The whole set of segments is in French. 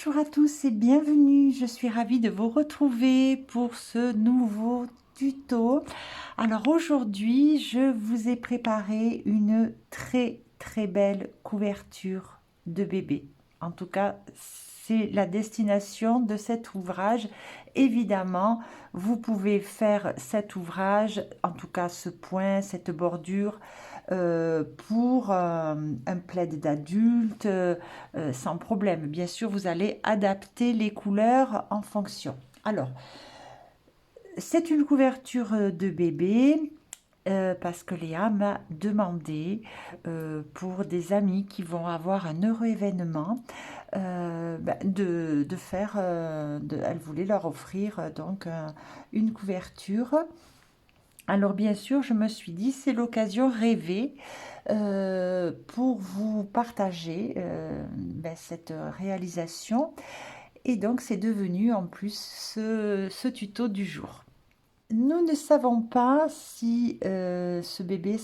Bonjour à tous et bienvenue, je suis ravie de vous retrouver pour ce nouveau tuto. Alors aujourd'hui, je vous ai préparé une très belle couverture de bébé. En tout cas, c'est la destination de cet ouvrage. Évidemment, vous pouvez faire cet ouvrage, en tout cas ce point, cette bordure, pour un plaid d'adulte, sans problème. Bien sûr, vous allez adapter les couleurs en fonction. Alors, c'est une couverture de bébé. Parce que Léa m'a demandé pour des amis qui vont avoir un heureux événement de faire, elle voulait leur offrir donc une couverture. Alors bien sûr, je me suis dit, c'est l'occasion rêvée pour vous partager cette réalisation. Et donc, c'est devenu en plus ce tuto du jour. Nous ne savons pas si ce bébé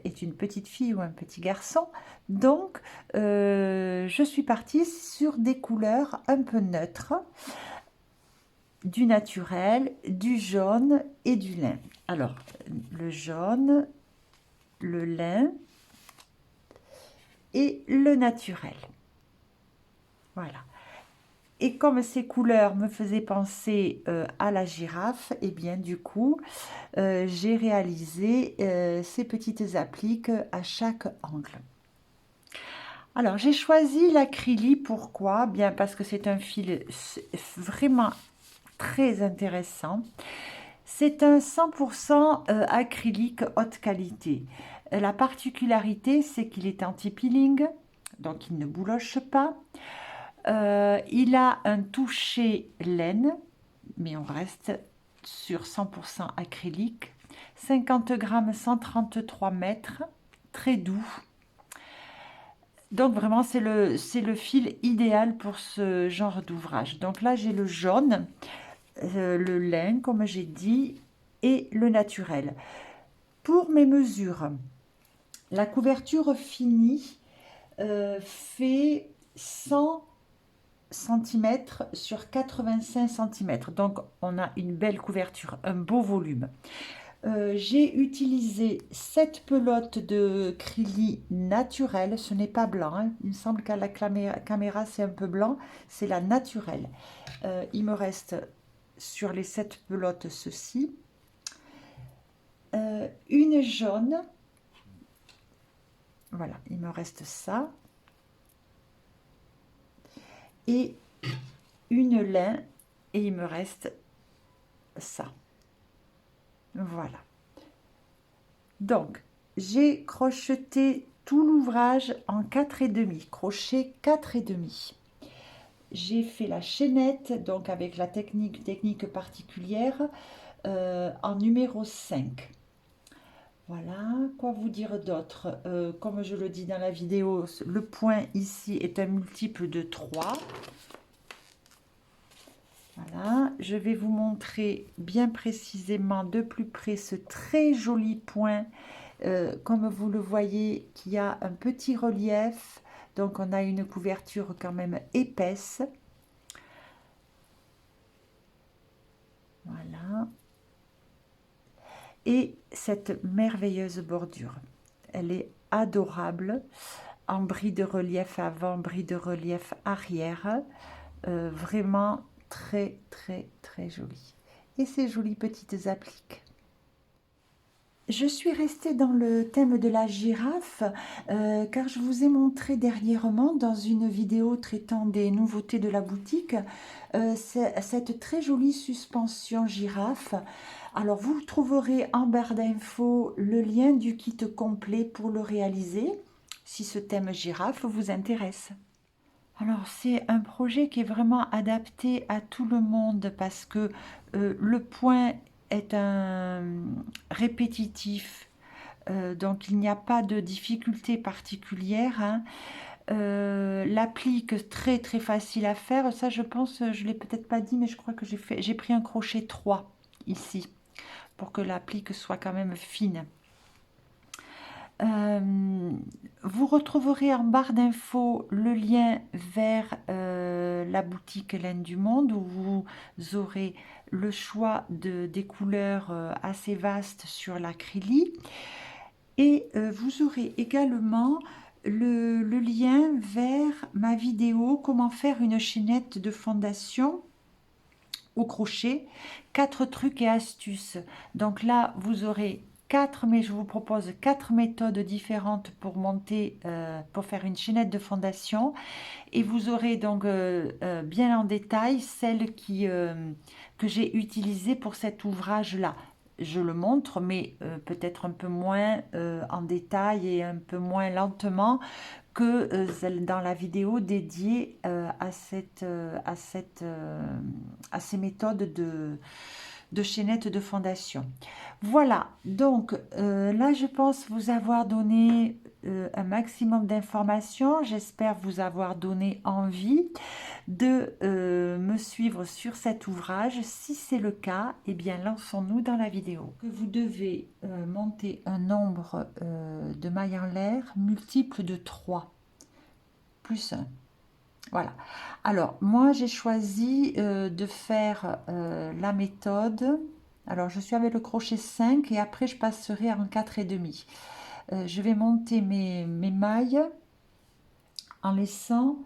est une petite fille ou un petit garçon. Donc, je suis partie sur des couleurs un peu neutres, du naturel, du jaune et du lin. Alors, le jaune, le lin et le naturel. Voilà. Et comme ces couleurs me faisaient penser à la girafe, et bien du coup, j'ai réalisé ces petites appliques à chaque angle. Alors, j'ai choisi l'acrylique, pourquoi? Bien parce que c'est un fil vraiment très intéressant. C'est un 100% acrylique haute qualité. La particularité, c'est qu'il est anti-peeling, donc il ne bouloche pas. Il a un toucher laine, mais on reste sur 100% acrylique. 50 grammes, 133 mètres, très doux. Donc vraiment, c'est le fil idéal pour ce genre d'ouvrage. Donc là, j'ai le jaune, le lin, comme j'ai dit, et le naturel. Pour mes mesures, la couverture finie fait 100 cm sur 85 cm. Donc, on a une belle couverture, un beau volume. J'ai utilisé cette pelote de Crilly naturelle, ce n'est pas blanc, hein. Il me semble qu'à la caméra c'est un peu blanc, c'est la naturelle. Il me reste sur les 7 pelotes ceci, une jaune, voilà, il me reste ça, et une lin, et il me reste ça. Voilà. Donc, j'ai crocheté tout l'ouvrage en 4,5, crochet 4,5. J'ai fait la chaînette, donc avec la technique particulière, en numéro 5. Voilà, quoi vous dire d'autre? Comme je le dis dans la vidéo, le point ici est un multiple de 3. Voilà, je vais vous montrer bien précisément de plus près ce très joli point, comme vous le voyez, qui a un petit relief, donc on a une couverture quand même épaisse. Voilà. Et cette merveilleuse bordure, elle est adorable, en bris de relief avant, bris de relief arrière, vraiment très jolie. Et ces jolies petites appliques. Je suis restée dans le thème de la girafe car je vous ai montré dernièrement dans une vidéo traitant des nouveautés de la boutique cette très jolie suspension girafe. Alors vous trouverez en barre d'infos le lien du kit complet pour le réaliser si ce thème girafe vous intéresse. Alors c'est un projet qui est vraiment adapté à tout le monde parce que le point est un répétitif, donc il n'y a pas de difficulté particulière, hein. L'applique très facile à faire, ça je pense, je ne l'ai peut-être pas dit, mais je crois que j'ai pris un crochet 3 ici pour que l'applique soit quand même fine. Vous retrouverez en barre d'infos le lien vers la boutique Laine du Monde où vous aurez le choix des couleurs assez vastes sur l'acrylique. Et vous aurez également le lien vers ma vidéo comment faire une chaînette de fondation au crochet, 4 trucs et astuces. Donc là, vous aurez mais je vous propose 4 méthodes différentes pour monter, pour faire une chaînette de fondation. Et vous aurez donc bien en détail celle que j'ai utilisée pour cet ouvrage-là. Je le montre, mais peut-être un peu moins en détail et un peu moins lentement que dans la vidéo dédiée à ces méthodes de chaînette de fondation. Voilà, donc là je pense vous avoir donné un maximum d'informations. J'espère vous avoir donné envie de me suivre sur cet ouvrage. Si c'est le cas, eh bien lançons-nous dans la vidéo. Vous devez monter un nombre de mailles en l'air multiple de 3 plus 1. Voilà. Alors, moi, j'ai choisi de faire la méthode. Alors, je suis avec le crochet 5 et après, je passerai en 4,5. Je vais monter mes mailles en laissant...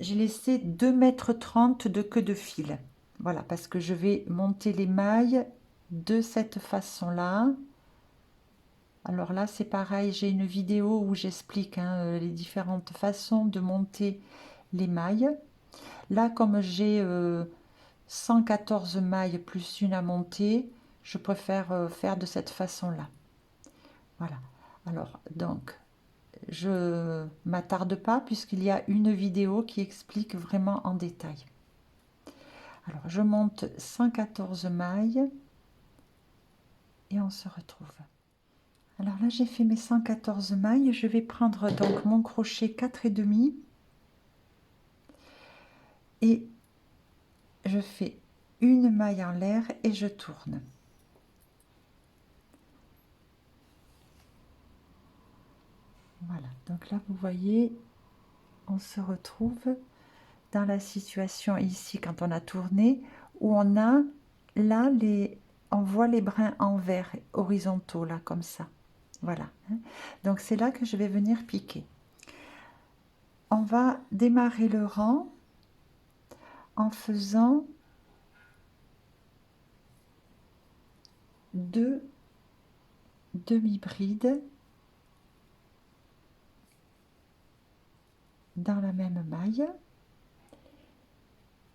J'ai laissé 2,30 m de queue de fil. Voilà, parce que je vais monter les mailles de cette façon-là. Alors là, c'est pareil, j'ai une vidéo où j'explique les différentes façons de monter les mailles. Là, comme j'ai 114 mailles plus une à monter, je préfère faire de cette façon-là. Voilà. Alors, donc, je m'attarde pas puisqu'il y a une vidéo qui explique vraiment en détail. Alors, je monte 114 mailles et on se retrouve. Alors là, j'ai fait mes 114 mailles. Je vais prendre donc mon crochet 4,5 et je fais une maille en l'air et je tourne. Voilà, donc là, vous voyez, on se retrouve dans la situation ici quand on a tourné où on a là on voit les brins en vert horizontaux là comme ça. Voilà, donc c'est là que je vais venir piquer. On va démarrer le rang en faisant 2 demi-brides dans la même maille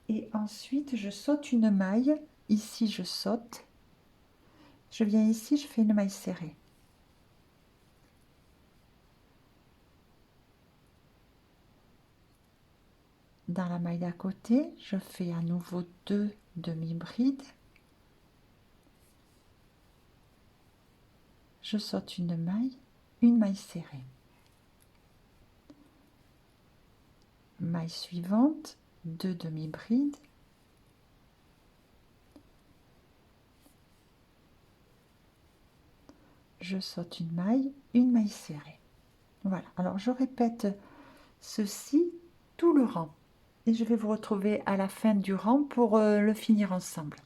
et ensuite je saute une maille. Ici je saute, je viens ici, je fais une maille serrée. Dans la maille d'à côté, je fais à nouveau 2 demi-brides. Je saute une maille serrée. Maille suivante, 2 demi-brides. Je saute une maille serrée. Voilà, alors je répète ceci tout le rang. Et je vais vous retrouver à la fin du rang pour le finir ensemble.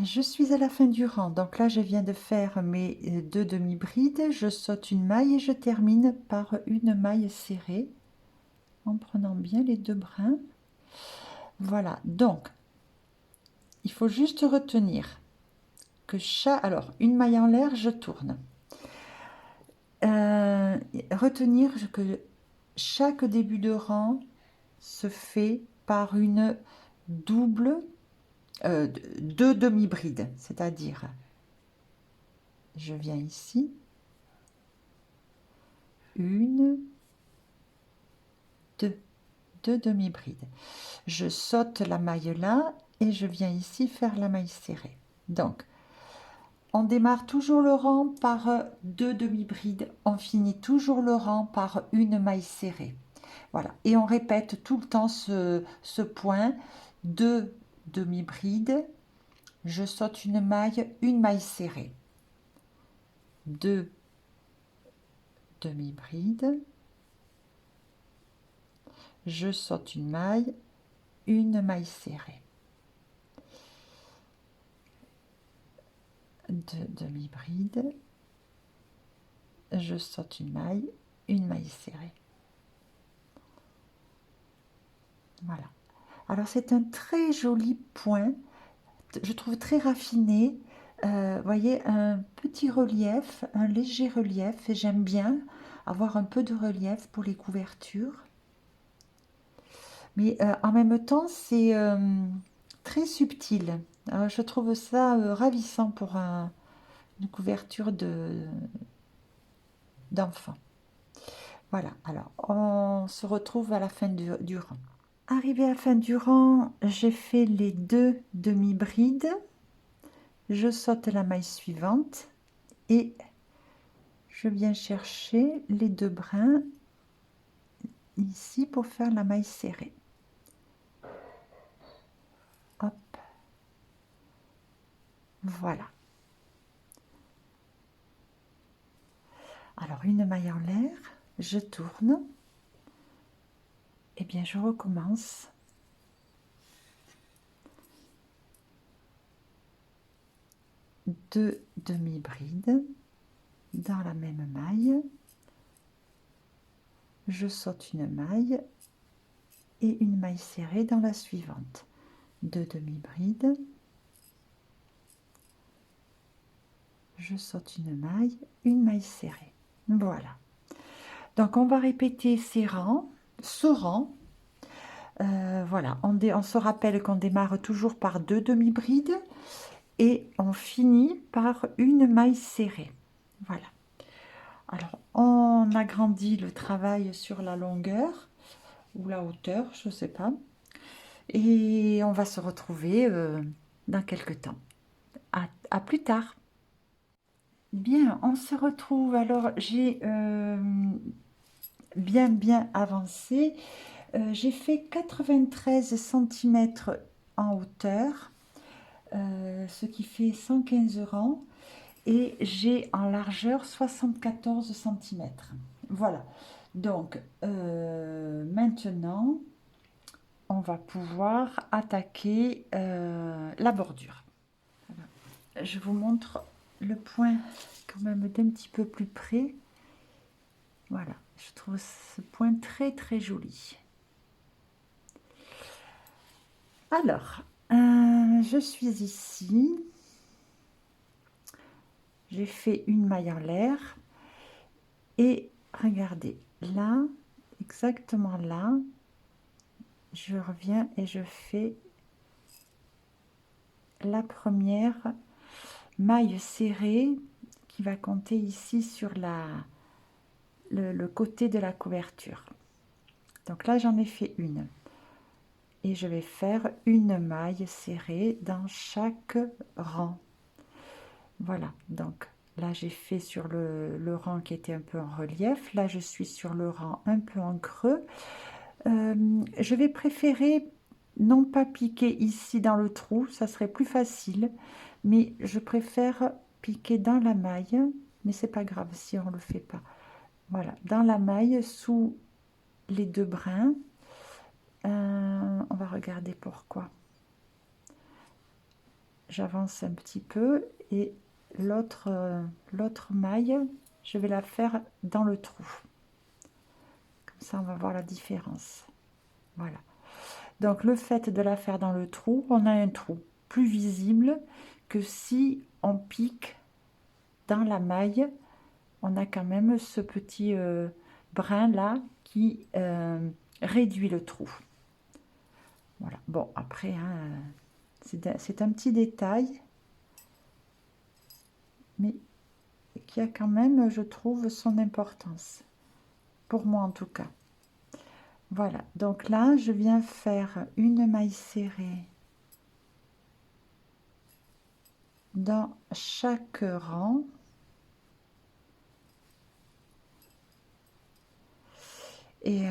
Je suis à la fin du rang, donc là je viens de faire mes 2 demi-brides, je saute une maille et je termine par une maille serrée en prenant bien les 2 brins. Voilà, donc il faut juste retenir que alors une maille en l'air, je tourne. Retenir que chaque début de rang se fait par une double 2 demi-brides, c'est-à-dire je viens ici, une, deux demi-brides. Je saute la maille là et je viens ici faire la maille serrée. Donc, on démarre toujours le rang par 2 demi-brides, on finit toujours le rang par une maille serrée. Voilà, et on répète tout le temps ce point, 2 demi-brides, je saute une maille serrée. 2 demi-brides, je saute une une maille serrée, 2 demi-brides, je saute une maille serrée. Voilà. Alors c'est un très joli point, je trouve très raffiné. Voyez, un petit relief, un léger relief, et j'aime bien avoir un peu de relief pour les couvertures. Mais en même temps, c'est très subtil. Je trouve ça ravissant pour une couverture d'enfant. Voilà, alors on se retrouve à la fin du rang. Arrivé à la fin du rang, j'ai fait les 2 demi-brides. Je saute la maille suivante et je viens chercher les 2 brins ici pour faire la maille serrée. Hop, voilà. Alors une maille en l'air, je tourne, et bien je recommence. Deux demi-brides dans la même maille, je saute une maille et une maille serrée dans la suivante. 2 demi-brides, je saute une maille serrée. Voilà. Donc on va répéter ce rang. Voilà, on se rappelle qu'on démarre toujours par 2 demi-brides et on finit par une maille serrée. Voilà. Alors on agrandit le travail sur la longueur ou la hauteur, je ne sais pas. Et on va se retrouver dans quelques temps. À plus tard. Bien, on se retrouve. Alors j'ai bien avancé. J'ai fait 93 cm en hauteur, ce qui fait 115 rangs, et j'ai en largeur 74 cm. Voilà, donc maintenant on va pouvoir attaquer la bordure. Voilà. Je vous montre le point quand même d'un petit peu plus près. Voilà, je trouve ce point très joli. Alors, je suis ici, j'ai fait une maille en l'air et regardez, là, exactement là, je reviens et je fais la première maille serrée qui va compter ici sur le côté de la couverture. Donc là, j'en ai fait une. Et je vais faire une maille serrée dans chaque rang. Voilà, donc là j'ai fait sur le rang qui était un peu en relief. Là je suis sur le rang un peu en creux. Je vais préférer non pas piquer ici dans le trou, ça serait plus facile, mais je préfère piquer dans la maille, mais c'est pas grave si on le fait pas. Voilà, dans la maille sous les 2 brins. On va regarder pourquoi. J'avance un petit peu et l'autre maille, je vais la faire dans le trou. Comme ça, on va voir la différence. Voilà. Donc, le fait de la faire dans le trou, on a un trou plus visible que si on pique dans la maille. On a quand même ce petit brin là qui réduit le trou. Voilà. Bon, après, hein, c'est un petit détail, mais qui a quand même, je trouve, son importance. Pour moi, en tout cas. Voilà. Donc là, je viens faire une maille serrée dans chaque rang. Et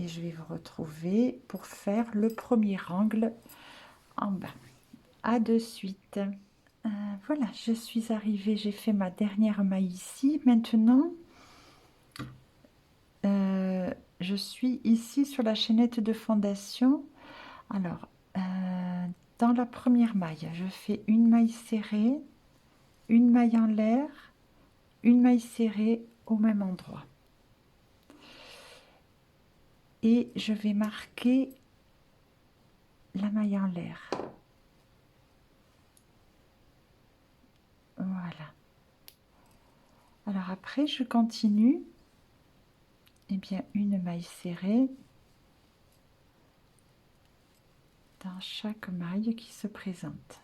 je vais vous retrouver pour faire le premier angle en bas. À de suite. Voilà, je suis arrivée, j'ai fait ma dernière maille ici. Maintenant, je suis ici sur la chaînette de fondation Alors, dans la première maille, je fais une maille serrée, une maille en l'air, une maille serrée au même endroit. Et je vais marquer la maille en l'air. Voilà. Alors après, je continue. Eh bien, une maille serrée dans chaque maille qui se présente.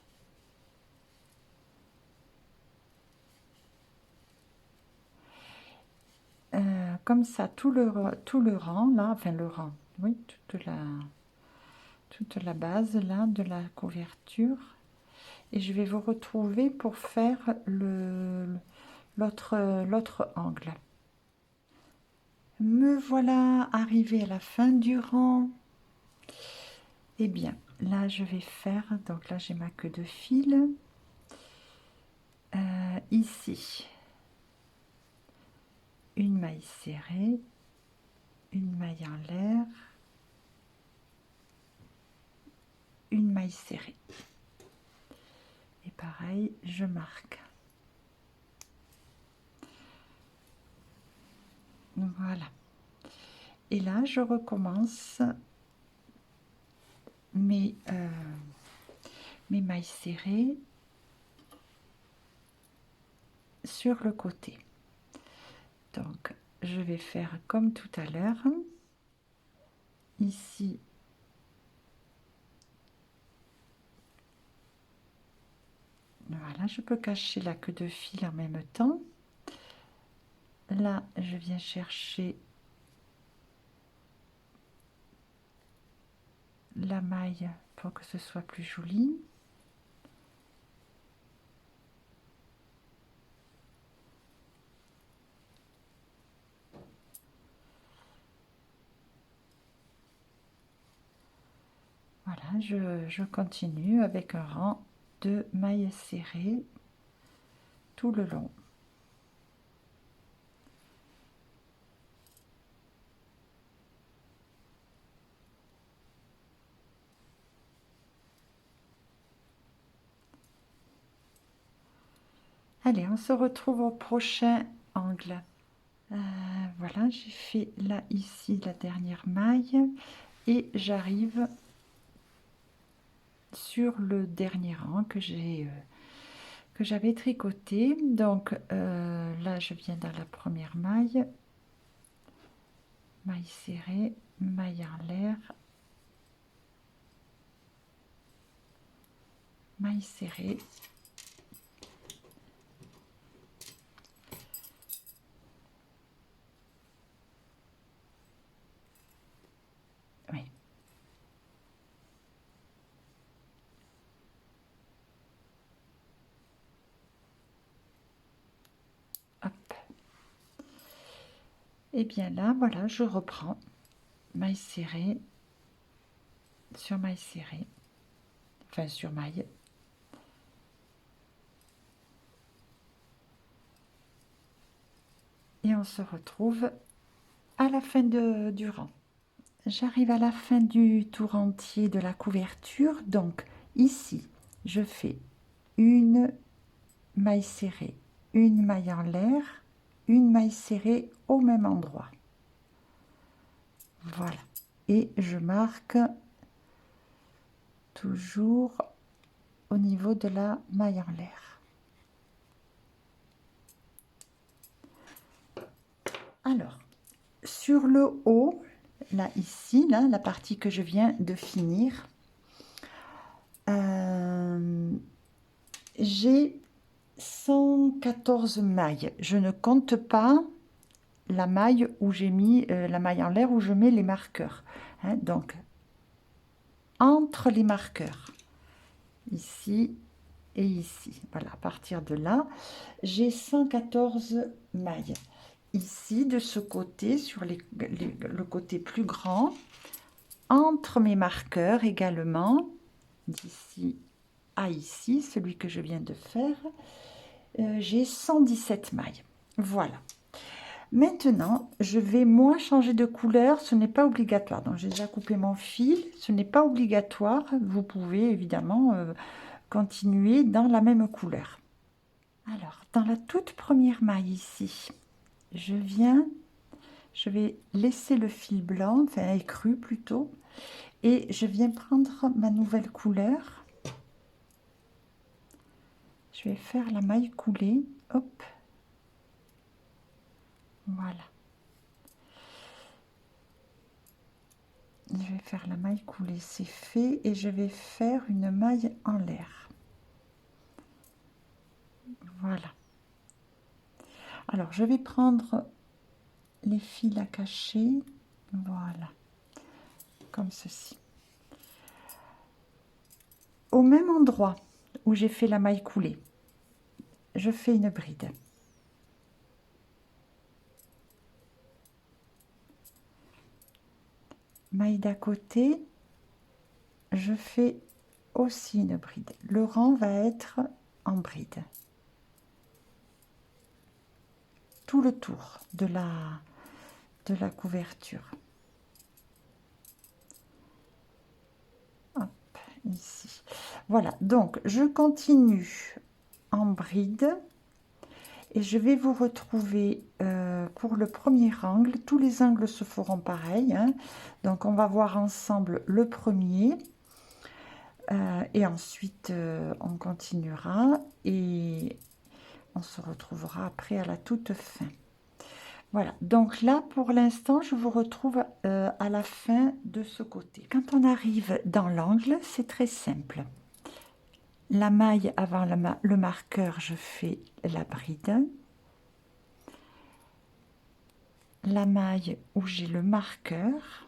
Comme ça, tout le rang, là, enfin le rang, oui, toute la base, là, de la couverture. Et je vais vous retrouver pour faire l'autre angle. Me voilà arrivé à la fin du rang. Eh bien, là, je vais faire, donc là, j'ai ma queue de fil. Ici, une maille serrée, une maille en l'air, une maille serrée. Et pareil, je marque. Voilà. Et là, je recommence mes mailles serrées sur le côté. Donc, je vais faire comme tout à l'heure. Ici, voilà, je peux cacher la queue de fil en même temps. Là, je viens chercher la maille pour que ce soit plus joli. Voilà, je continue avec un rang de mailles serrées tout le long. Allez, on se retrouve au prochain angle. Voilà, j'ai fait là, ici, la dernière maille et j'arrive sur le dernier rang que j'avais tricoté. Donc là, je viens dans la première maille, maille serrée, maille en l'air, maille serrée. Oui. Hop. Et bien là, voilà, je reprends maille serrée sur maille serrée, enfin sur maille. Et on se retrouve à la fin du rang. J'arrive à la fin du tour entier de la couverture. Donc ici, je fais une maille serrée, une maille en l'air, une maille serrée au même endroit. Voilà. Et je marque toujours au niveau de la maille en l'air. Alors, sur le haut, là, ici, là, la partie que je viens de finir, j'ai 114 mailles. Je ne compte pas la maille où j'ai mis la maille en l'air où je mets les marqueurs. Hein, donc, entre les marqueurs, ici et ici, voilà, à partir de là, j'ai 114 mailles. Ici, de ce côté, sur le côté plus grand, entre mes marqueurs également, d'ici à ici, celui que je viens de faire, j'ai 117 mailles. Voilà. Maintenant, je vais moi changer de couleur, ce n'est pas obligatoire. Donc j'ai déjà coupé mon fil, ce n'est pas obligatoire. Vous pouvez évidemment continuer dans la même couleur. Alors, dans la toute première maille ici, je vais laisser le fil blanc, enfin écru plutôt, et je viens prendre ma nouvelle couleur. Je vais faire la maille coulée, hop, voilà. Je vais faire la maille coulée, c'est fait, et je vais faire une maille en l'air. Voilà. Alors, je vais prendre les fils à cacher, voilà, comme ceci. Au même endroit où j'ai fait la maille coulée, je fais une bride. Maille d'à côté, je fais aussi une bride. Le rang va être en bride. Tout le tour de la couverture. Hop, ici. Voilà, donc je continue en bride et je vais vous retrouver pour le premier angle. Tous les angles se feront pareil, hein. Donc on va voir ensemble le premier et ensuite on continuera et on se retrouvera après à la toute fin. Voilà, donc là pour l'instant je vous retrouve à la fin de ce côté. Quand on arrive dans l'angle, c'est très simple. La maille avant le marqueur, je fais la bride. La maille où j'ai le marqueur,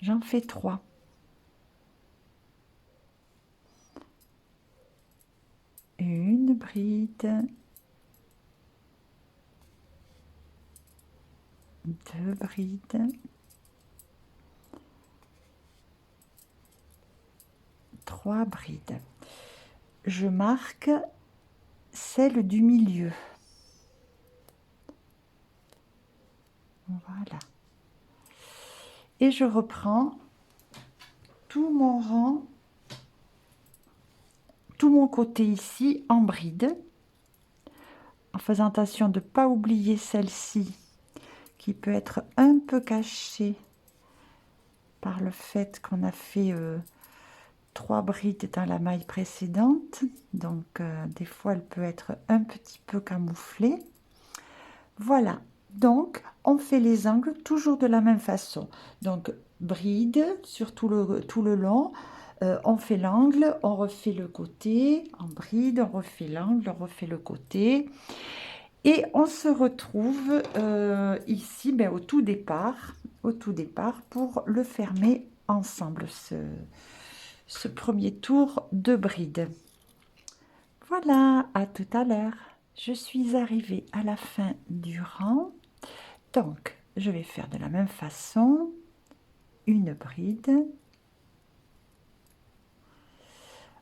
j'en fais 3. Une bride, 2 brides, 3 brides. Je marque celle du milieu. Voilà. Et je reprends tout mon rang, tout mon côté ici en bride, en faisant attention de ne pas oublier celle-ci qui peut être un peu cachée par le fait qu'on a fait 3 brides dans la maille précédente. Donc des fois elle peut être un petit peu camouflée. Voilà, donc on fait les angles toujours de la même façon. Donc bride sur tout le long, on fait l'angle, on refait le côté, en bride, on refait l'angle, on refait le côté. Et on se retrouve ici au tout départ pour le fermer ensemble, ce premier tour de bride. Voilà, à tout à l'heure. Je suis arrivée à la fin du rang. Donc, je vais faire de la même façon une bride.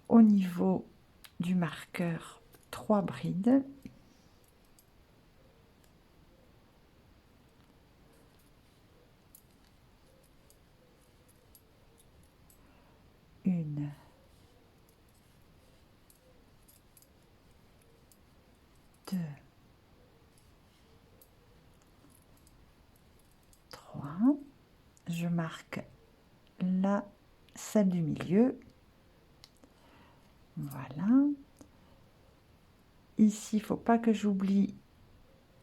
Au niveau du marqueur, 3 brides. Une, 2, 3. Je marque là, celle du milieu. Voilà. Ici, il ne faut pas que j'oublie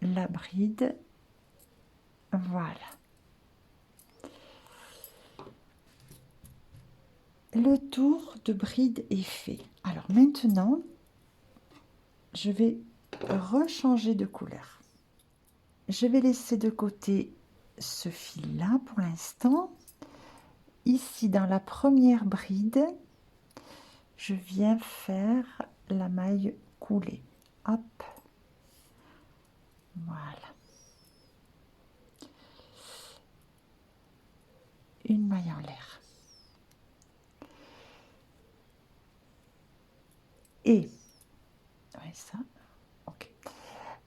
la bride. Voilà. Le tour de bride est fait. Alors maintenant, je vais rechanger de couleur. Je vais laisser de côté ce fil-là pour l'instant. Ici, dans la première bride, je viens faire la maille coulée. Hop. Voilà. Une maille en l'air. Et, ouais, ça, ok.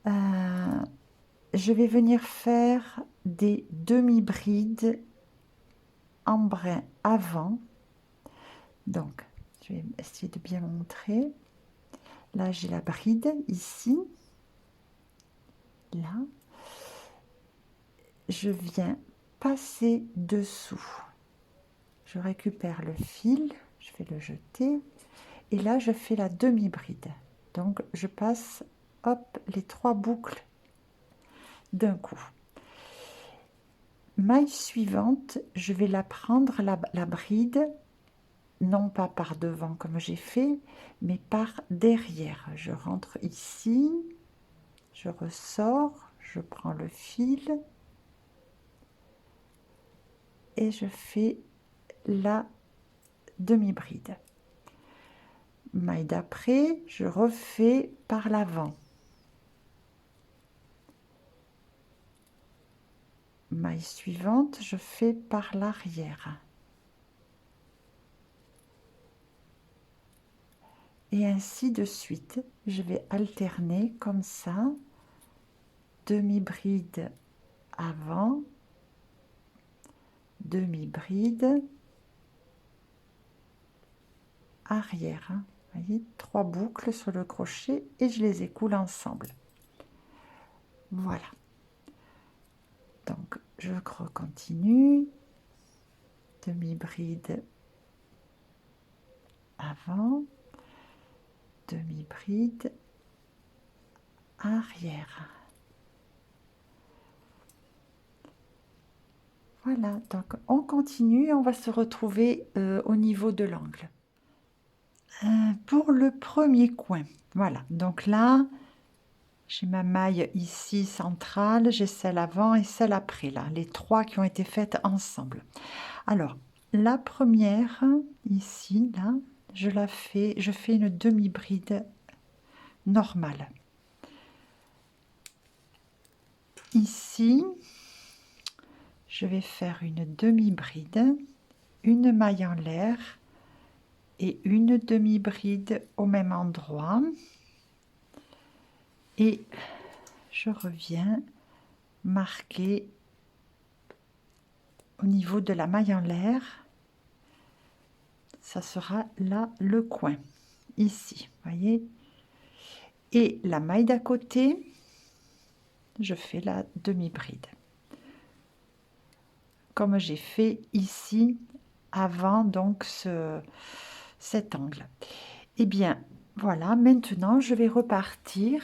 Je vais venir faire des demi-brides en brin avant. Donc, je vais essayer de bien montrer. Là, j'ai la bride ici. Là, je viens passer dessous. Je récupère le fil, je vais le jeter. Et là, je fais la demi-bride. Donc, je passe, hop, les 3 boucles d'un coup. Maille suivante, je vais la prendre, la bride, non pas par devant comme j'ai fait, mais par derrière. Je rentre ici, je ressors, je prends le fil et je fais la demi-bride. Maille d'après, je refais par l'avant. Maille suivante, je fais par l'arrière. Et ainsi de suite, je vais alterner comme ça, demi-bride avant, demi-bride arrière. Vous voyez, 3 boucles sur le crochet et je les écoule ensemble. Voilà. Donc, je continue. Demi-bride avant, demi-bride arrière. Voilà, donc on continue et on va se retrouver au niveau de l'angle. Pour le premier coin, voilà, donc là, j'ai ma maille ici centrale, j'ai celle avant et celle après, là, les 3 qui ont été faites ensemble. Alors, la première, ici, là, je fais une demi-bride normale. Ici, je vais faire une demi-bride, une maille en l'air et une demi-bride au même endroit. Et je reviens marquer au niveau de la maille en l'air. Ça sera là le coin, ici, voyez. Et la maille d'à côté, je fais la demi-bride. Comme j'ai fait ici avant donc cet angle. Et bien voilà, maintenant je vais repartir.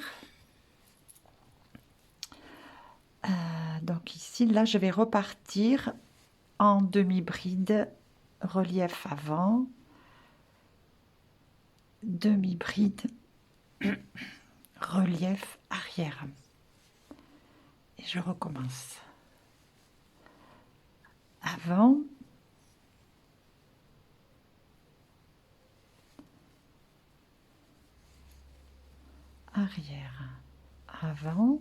Donc ici, là, je vais repartir en demi-bride, relief avant, demi-bride, relief arrière. Et je recommence. Avant, arrière, avant,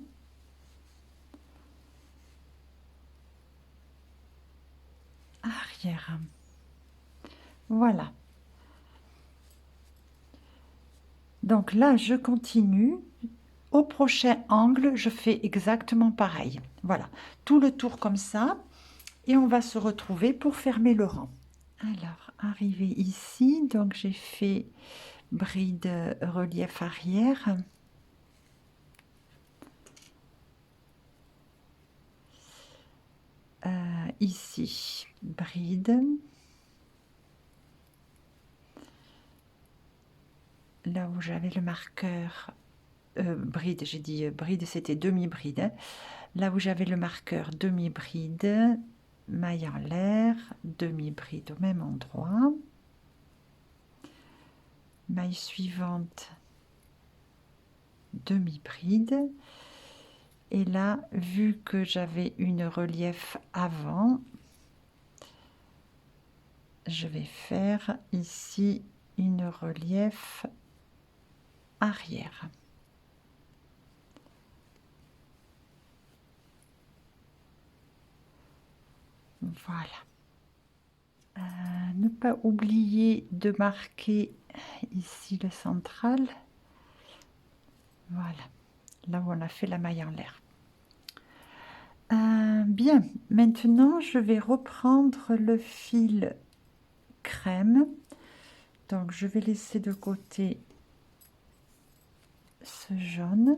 arrière. Voilà. Donc là, je continue. Au prochain angle, je fais exactement pareil. Voilà, tout le tour comme ça. Et on va se retrouver pour fermer le rang. Alors, arrivé ici, donc j'ai fait bride relief arrière. Ici, bride. Là où j'avais le marqueur, bride, j'ai dit bride, c'était demi-bride. Hein. Là où j'avais le marqueur demi-bride, maille en l'air, demi-bride au même endroit. Maille suivante, demi-bride. Et là, vu que j'avais une relief avant, je vais faire ici une relief arrière. Voilà. Ne pas oublier de marquer ici le central. Voilà. là où on a fait la maille en l'air. Bien, maintenant je vais reprendre le fil crème. Donc je vais laisser de côté ce jaune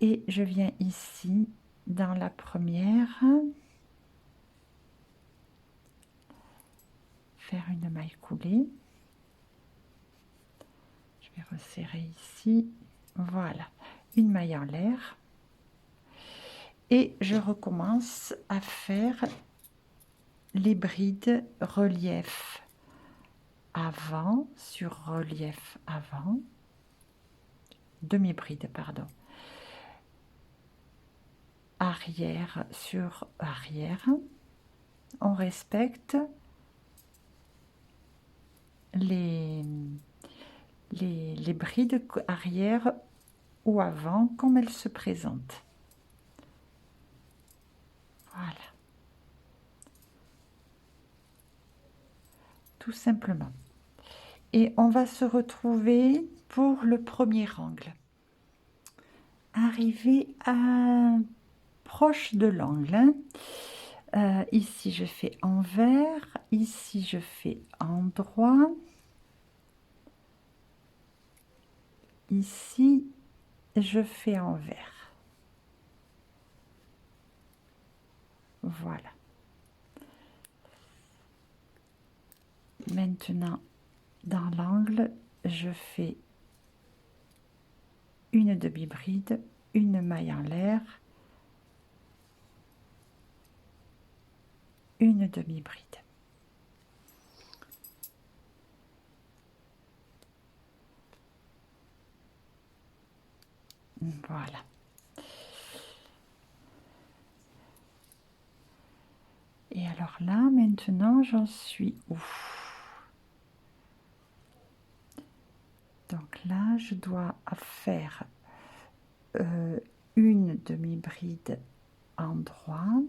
et je viens ici dans la première faire une maille coulée. Je vais resserrer ici, voilà, une maille en l'air et je recommence à faire les brides relief avant sur relief avant, demi-bride pardon, arrière sur arrière. On respecte les brides arrière ou avant comme elles se présentent. Voilà. Tout simplement. Et on va se retrouver pour le premier angle. Arriver à proche de l'angle. Hein. Ici, je fais envers. Ici, je fais endroit. Ici, je fais envers. Voilà. Maintenant, dans l'angle, je fais une demi-bride, une maille en l'air, une demi-bride. Voilà. Et alors là, maintenant, j'en suis où? Donc là, je dois faire une demi-bride en droit.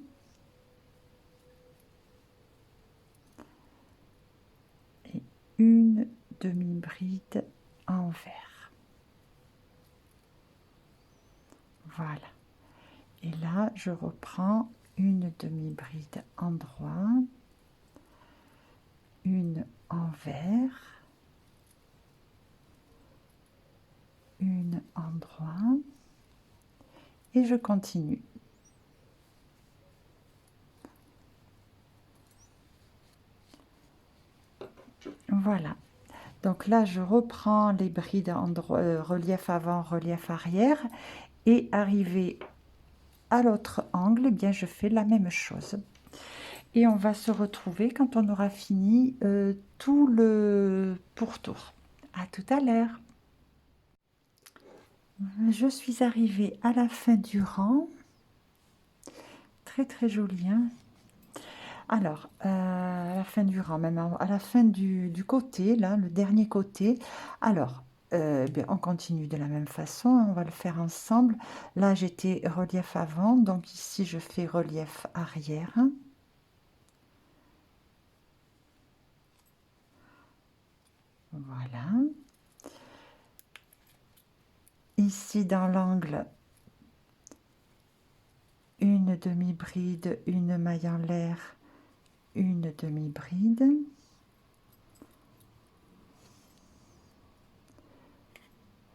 Et une demi-bride envers. Voilà. Et là, je reprends une demi-bride en droit, une envers, une en droit, et je continue. Voilà. Donc là, je reprends les brides en relief avant, relief arrière, et arrivé à l'autre angle, eh bien, je fais la même chose. Et on va se retrouver quand on aura fini tout le pourtour. À tout à l'heure. Je suis arrivée à la fin du rang. Très très joli. Hein. Alors, à la fin du rang, même à la fin du côté, là, le dernier côté. Alors, bien, on continue de la même façon. Hein, on va le faire ensemble. Là, j'étais relief avant. Donc ici, je fais relief arrière. Voilà. Ici, dans l'angle, une demi-bride, une maille en l'air, une demi-bride.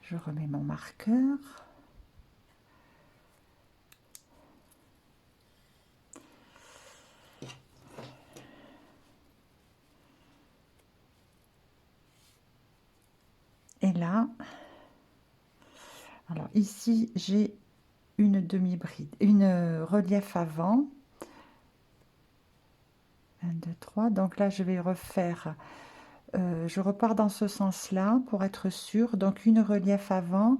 Je remets mon marqueur. Et là, alors ici, j'ai une demi-bride, une relief avant. 1, 2, 3. Donc là, je vais refaire, je repars dans ce sens-là pour être sûr. Donc une relief avant.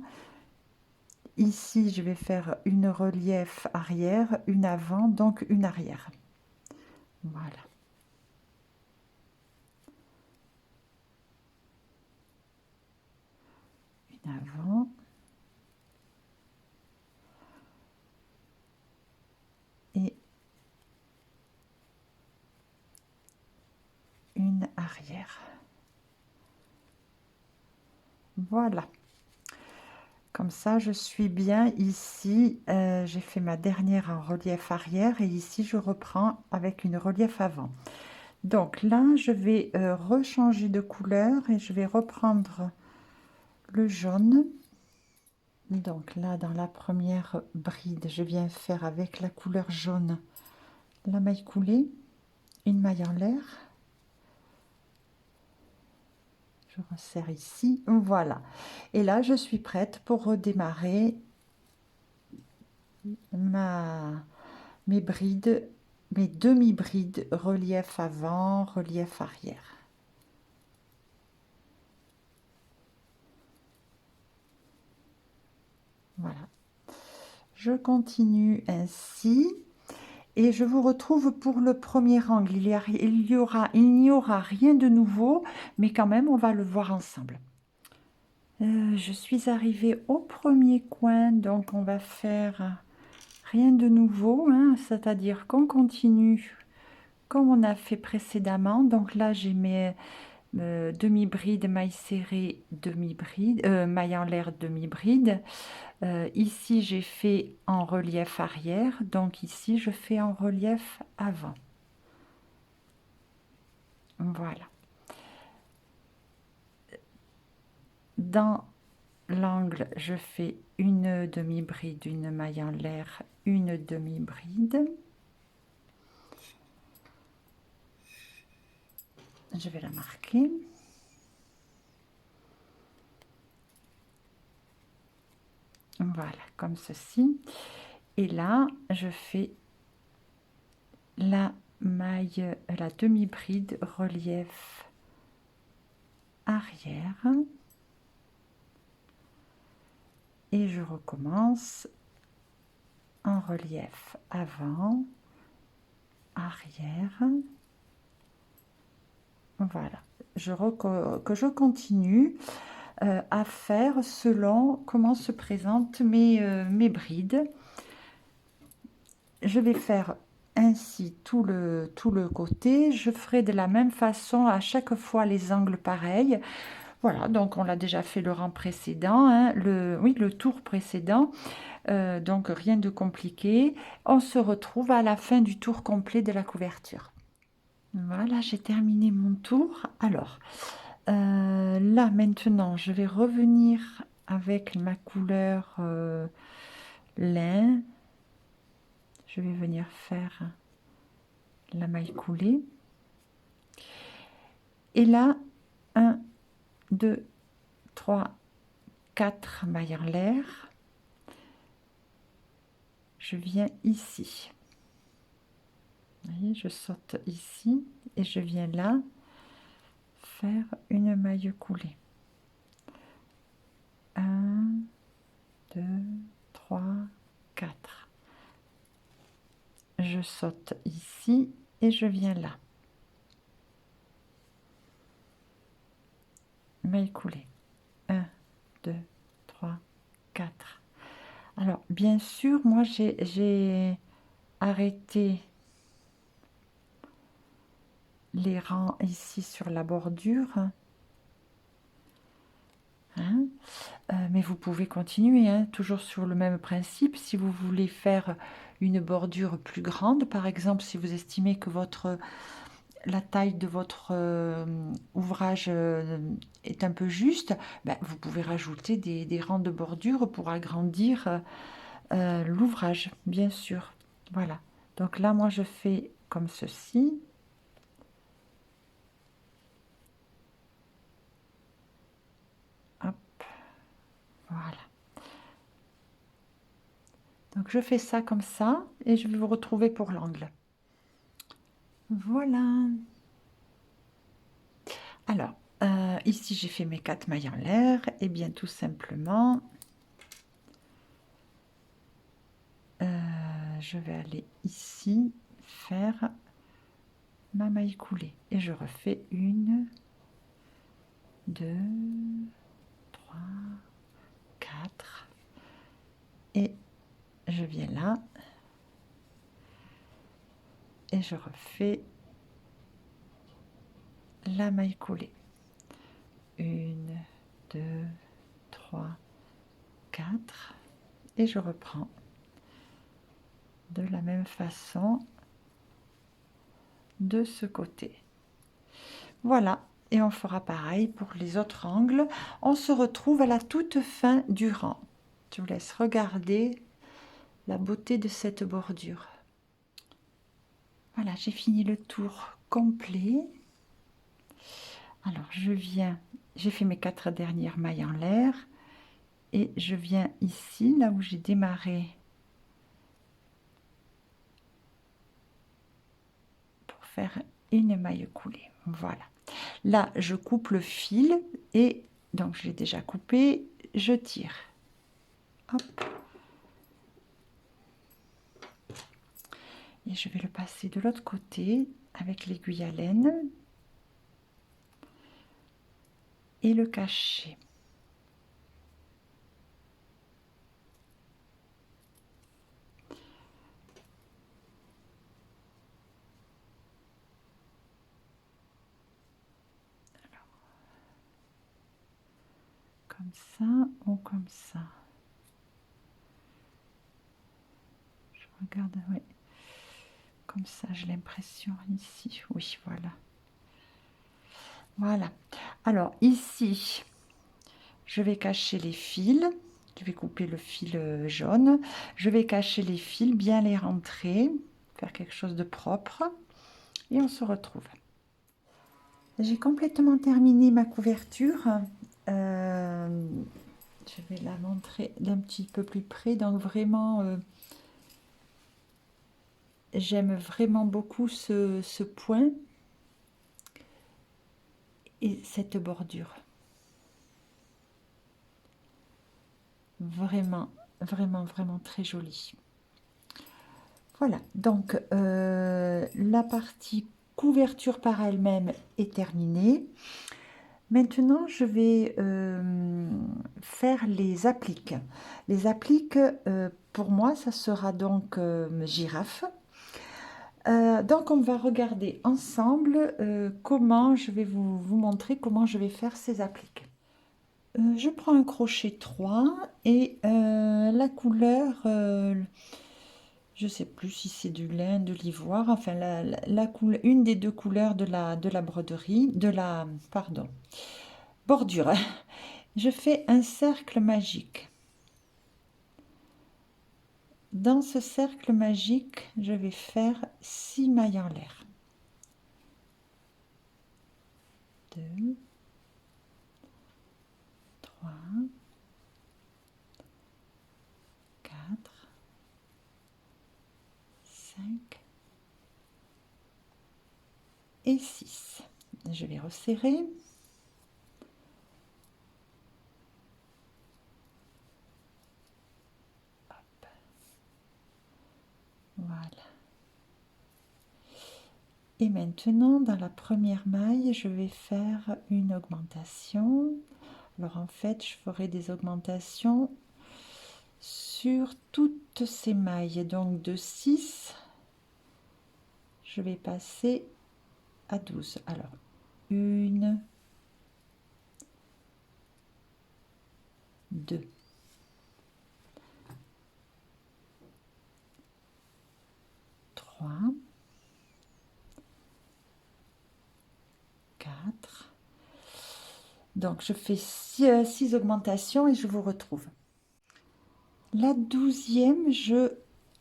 Ici, je vais faire une relief arrière, une avant, donc une arrière. Voilà. Une avant. Et une arrière. Voilà. Comme ça, je suis bien ici. J'ai fait ma dernière en relief arrière et ici, je reprends avec une relief avant. Donc là, je vais rechanger de couleur et je vais reprendre le jaune. Donc là, dans la première bride, je viens faire avec la couleur jaune la maille coulée, une maille en l'air. Je resserre ici, voilà. Et là, je suis prête pour redémarrer mes brides, mes demi-brides, relief avant, relief arrière. Voilà. Je continue ainsi et je vous retrouve pour le premier angle. Il n'y aura rien de nouveau, mais quand même, on va le voir ensemble. Je suis arrivée au premier coin, donc on va faire rien de nouveau, hein, c'est-à-dire qu'on continue comme on a fait précédemment. Donc là, j'ai mes demi-bride, maille serrée, demi-bride, maille en l'air, demi-bride. Ici, j'ai fait en relief arrière, donc ici, je fais en relief avant. Voilà. Dans l'angle, je fais une demi-bride, une maille en l'air, une demi-bride. Je vais la marquer. Voilà, comme ceci. Et là, je fais la maille, la demi-bride relief arrière. Et je recommence en relief avant, arrière. Voilà, que je continue à faire selon comment se présentent mes brides. Je vais faire ainsi tout le côté. Je ferai de la même façon à chaque fois les angles pareils. Voilà, donc on l'a déjà fait le rang précédent, hein, le tour précédent. Donc rien de compliqué. On se retrouve à la fin du tour complet de la couverture. Voilà, j'ai terminé mon tour. Alors, là maintenant, je vais revenir avec ma couleur lin. Je vais venir faire la maille coulée. Et là, 1, 2, 3, 4 mailles en l'air. Je viens ici. Vous voyez, je saute ici et je viens là faire une maille coulée. 1, 2, 3, 4. Je saute ici et je viens là. Maille coulée. 1, 2, 3, 4. Alors, bien sûr, moi, j'ai arrêté les rangs ici sur la bordure. Hein, mais vous pouvez continuer, hein, toujours sur le même principe. Si vous voulez faire une bordure plus grande, par exemple, si vous estimez que la taille de votre ouvrage est un peu juste, ben, vous pouvez rajouter des rangs de bordure pour agrandir l'ouvrage, bien sûr. Voilà. Donc là, moi, je fais comme ceci. Hop, voilà. Donc je fais ça comme ça et je vais vous retrouver pour l'angle. Voilà. Alors, ici j'ai fait mes 4 mailles en l'air et bien tout simplement, je vais aller ici faire ma maille coulée et je refais 1, 2, 3, 4 et je viens là et je refais la maille coulée. 1, 2, 3, 4 et je reprends de la même façon de ce côté. Voilà, et on fera pareil pour les autres angles. On se retrouve à la toute fin du rang. Je vous laisse regarder la beauté de cette bordure. Voilà, j'ai fini le tour complet. Alors j'ai fait mes 4 dernières mailles en l'air et je viens ici, là où j'ai démarré, pour faire une maille coulée. Voilà. Là, je coupe le fil et donc je l'ai déjà coupé, je tire. Hop. Et je vais le passer de l'autre côté avec l'aiguille à laine et le cacher. Alors, comme ça ou comme ça. Je regarde, oui. Comme ça, j'ai l'impression ici. Oui, voilà. Voilà. Alors ici, je vais cacher les fils. Je vais couper le fil jaune. Je vais cacher les fils, bien les rentrer, faire quelque chose de propre. Et on se retrouve. J'ai complètement terminé ma couverture. Je vais la montrer d'un petit peu plus près. Donc vraiment, j'aime vraiment beaucoup ce point et cette bordure. Vraiment, vraiment, vraiment très jolie. Voilà, donc la partie couverture par elle-même est terminée. Maintenant, je vais faire les appliques. Les appliques, pour moi, ça sera donc girafe. Donc, on va regarder ensemble comment je vais vous montrer comment je vais faire ces appliques. Je prends un crochet 3 et la couleur, je ne sais plus si c'est du lin, de l'ivoire, enfin une des deux couleurs de la broderie, pardon, bordure. Je fais un cercle magique. Dans ce cercle magique, je vais faire 6 mailles en l'air. 2, 3, 4, 5 et 6. Je vais resserrer. Hop. Voilà. Et maintenant, dans la première maille, je vais faire une augmentation. Alors en fait, je ferai des augmentations sur toutes ces mailles. Donc de 6, je vais passer à 12. Alors, 1, 2, 3, 4. Donc, je fais 6 augmentations et je vous retrouve. La 12e, je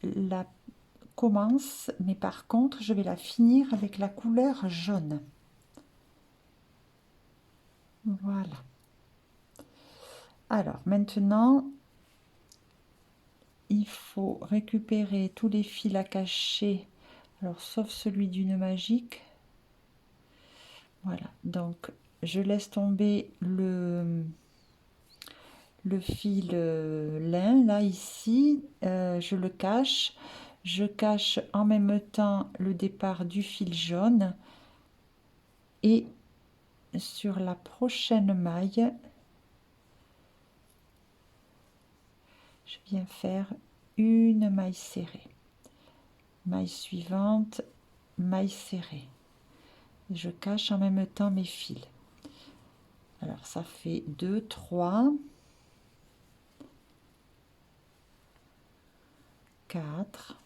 la commence, mais par contre, je vais la finir avec la couleur jaune. Voilà. Alors, maintenant, il faut récupérer tous les fils à cacher, alors sauf celui du nœud magique. Voilà, donc je laisse tomber le fil lin, là, ici, je le cache. Je cache en même temps le départ du fil jaune. Et sur la prochaine maille, je viens faire une maille serrée. Maille suivante, maille serrée. Je cache en même temps mes fils. Alors ça fait 2, 3, 4,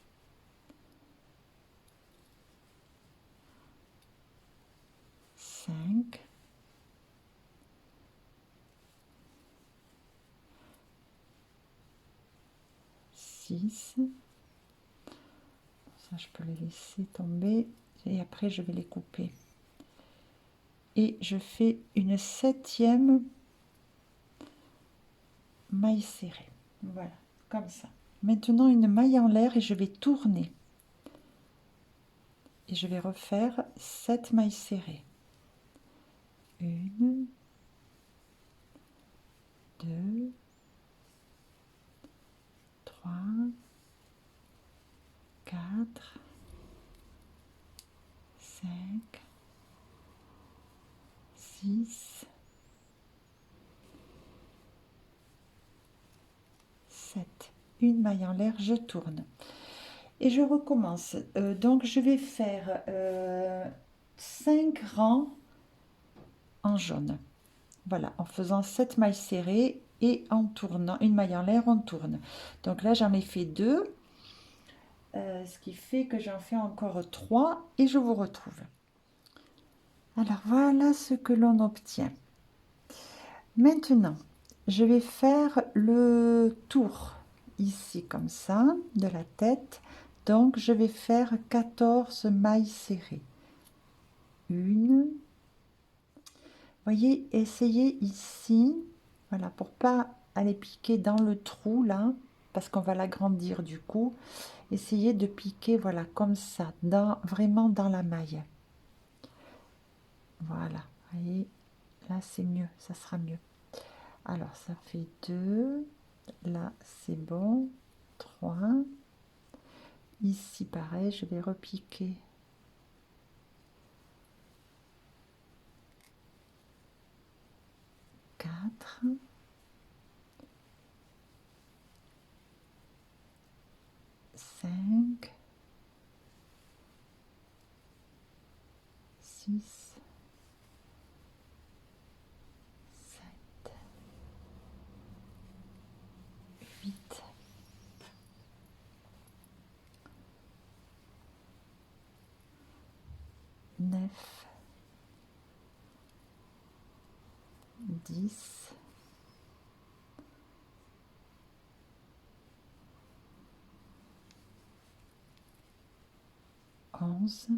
5, 6, ça je peux les laisser tomber et après je vais les couper. Et je fais une 7e maille serrée. Voilà, comme ça. Maintenant une maille en l'air et je vais tourner. Et je vais refaire 7 mailles serrées. 1, 2, 3, 4, 5, 6, 7. Une maille en l'air, je tourne. Et je recommence. Donc je vais faire 5 rangs en jaune. Voilà, en faisant 7 mailles serrées et en tournant une maille en l'air, on tourne. Donc là, j'en ai fait 2, ce qui fait que j'en fais encore 3 et je vous retrouve. Alors voilà ce que l'on obtient. Maintenant, je vais faire le tour ici comme ça de la tête. Donc je vais faire 14 mailles serrées. Une. Voyez, essayez ici, voilà, pour pas aller piquer dans le trou là, parce qu'on va l'agrandir du coup. Essayez de piquer, voilà, comme ça, vraiment dans la maille. Voilà, voyez, là c'est mieux, ça sera mieux. Alors ça fait 2, là c'est bon, 3. Ici pareil, je vais repiquer. 4. 5, 6, 7, 8, 9, 10, 11,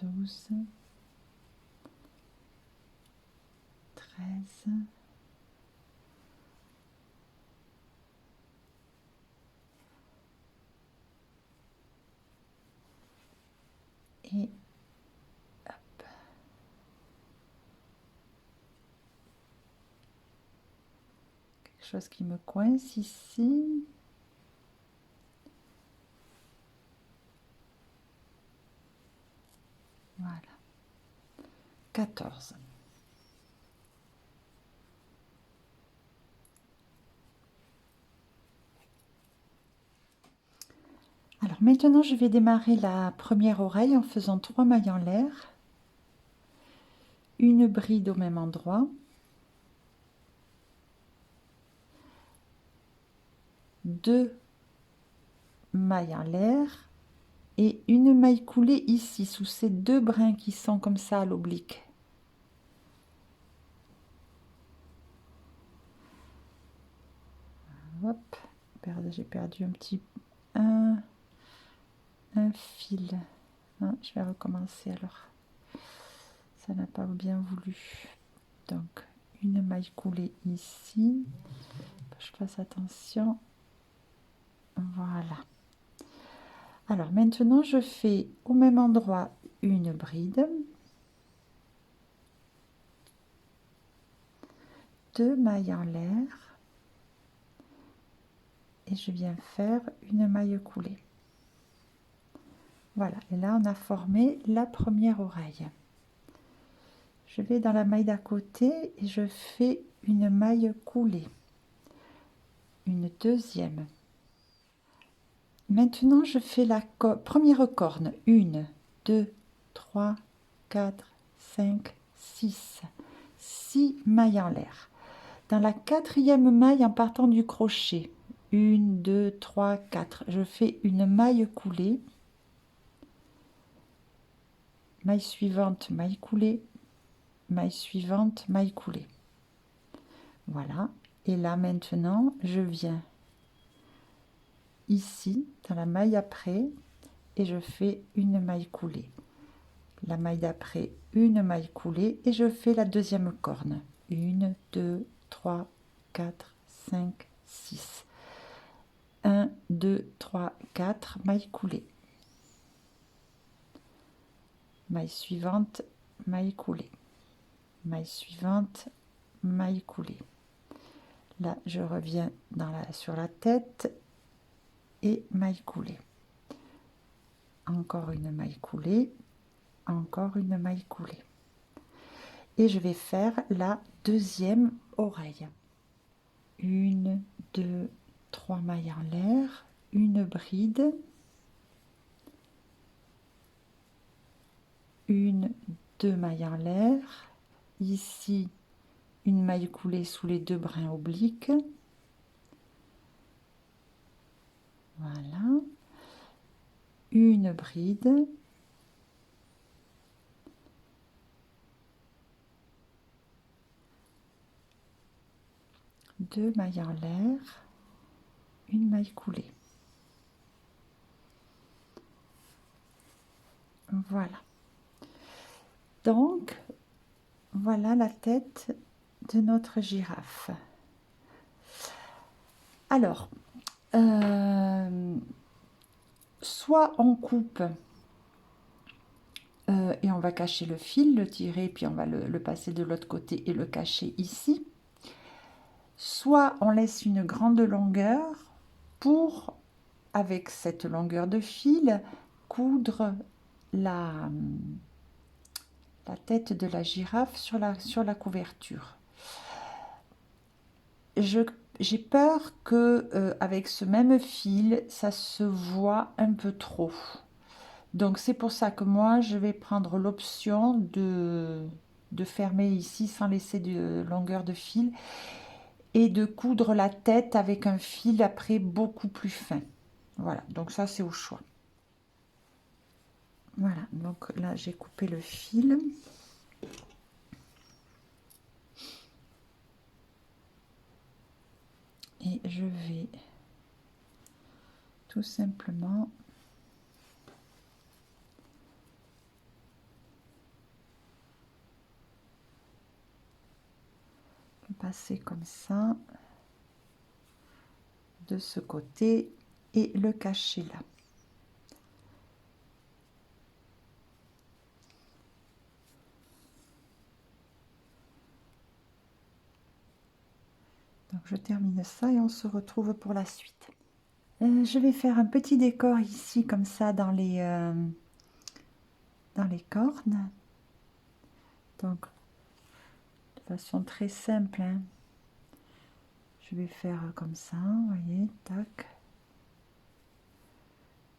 12, 13, et hop. Quelque chose qui me coince ici. Voilà. 14. Alors maintenant, je vais démarrer la première oreille en faisant 3 mailles en l'air, une bride au même endroit, 2 mailles en l'air et une maille coulée ici sous ces 2 brins qui sont comme ça à l'oblique. Hop, j'ai perdu un fil. Ah, je vais recommencer alors. Ça n'a pas bien voulu. Donc une maille coulée ici. Je fasse attention. Voilà. Alors maintenant je fais au même endroit une bride, 2 mailles en l'air et je viens faire une maille coulée. Voilà, et là on a formé la première oreille. Je vais dans la maille d'à côté et je fais une maille coulée, une deuxième. Maintenant je fais la première corne, 1, 2, 3, 4, 5, 6, 6 mailles en l'air. Dans la quatrième maille en partant du crochet, 1, 2, 3, 4, je fais une maille coulée, maille suivante, maille coulée, maille suivante, maille coulée. Voilà, et là maintenant je viens ici dans la maille après et je fais une maille coulée, la maille d'après une maille coulée et je fais la deuxième corne, 1, 2, 3, 4, 5, 6, 1, 2, 3, 4, maille coulée, maille suivante, maille coulée, maille suivante, maille coulée. Là je reviens sur la tête et maille coulée, encore une maille coulée, encore une maille coulée, et je vais faire la deuxième oreille, 1, 2, 3 mailles en l'air, une bride, 1, 2 mailles en l'air, ici une maille coulée sous les deux brins obliques, voilà, une bride, deux mailles en l'air, une maille coulée. Voilà. Donc, voilà la tête de notre girafe. Alors, soit on coupe et on va cacher le fil, le tirer, puis on va le passer de l'autre côté et le cacher ici. Soit on laisse une grande longueur pour, avec cette longueur de fil, coudre la tête de la girafe sur la couverture. J'ai peur que avec ce même fil, ça se voit un peu trop. Donc c'est pour ça que moi, je vais prendre l'option de fermer ici sans laisser de longueur de fil et de coudre la tête avec un fil après beaucoup plus fin. Voilà, donc ça c'est au choix. Voilà, donc là j'ai coupé le fil. Et je vais tout simplement le passer comme ça de ce côté et le cacher là. Donc je termine ça et on se retrouve pour la suite. Je vais faire un petit décor ici comme ça dans les cornes. Donc de façon très simple, hein. Je vais faire comme ça, vous voyez, tac.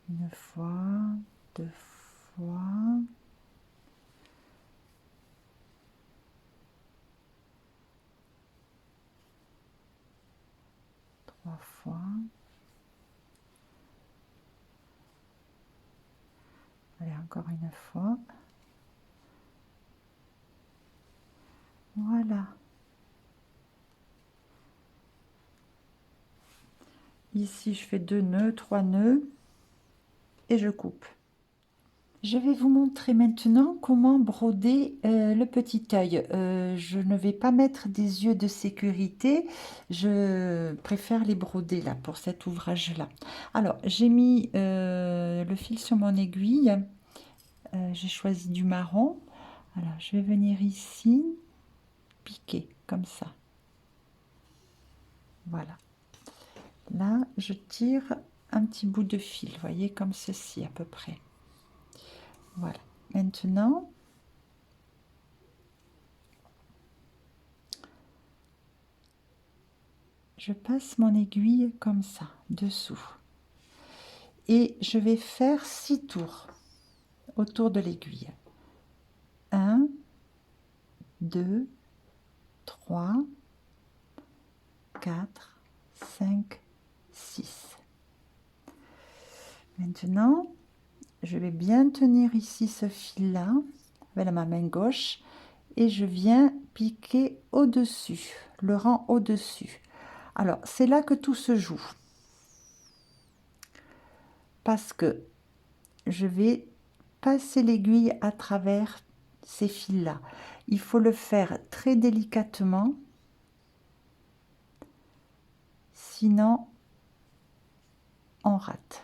Une fois, deux fois. Trois fois. Allez, encore une fois. Voilà. Ici, je fais 2 nœuds, 3 nœuds et je coupe. Je vais vous montrer maintenant comment broder le petit œil. Je ne vais pas mettre des yeux de sécurité, je préfère les broder là pour cet ouvrage-là. Alors, j'ai mis le fil sur mon aiguille, j'ai choisi du marron. Alors, je vais venir ici, piquer comme ça. Voilà. Là, je tire un petit bout de fil, vous voyez, comme ceci à peu près. Voilà. Maintenant, je passe mon aiguille comme ça, dessous. Et je vais faire 6 tours autour de l'aiguille. 1, 2, 3, 4, 5, 6. Maintenant, je vais bien tenir ici ce fil-là avec ma main gauche et je viens piquer au-dessus, le rang au-dessus. Alors, c'est là que tout se joue. Parce que je vais passer l'aiguille à travers ces fils-là. Il faut le faire très délicatement, sinon on rate.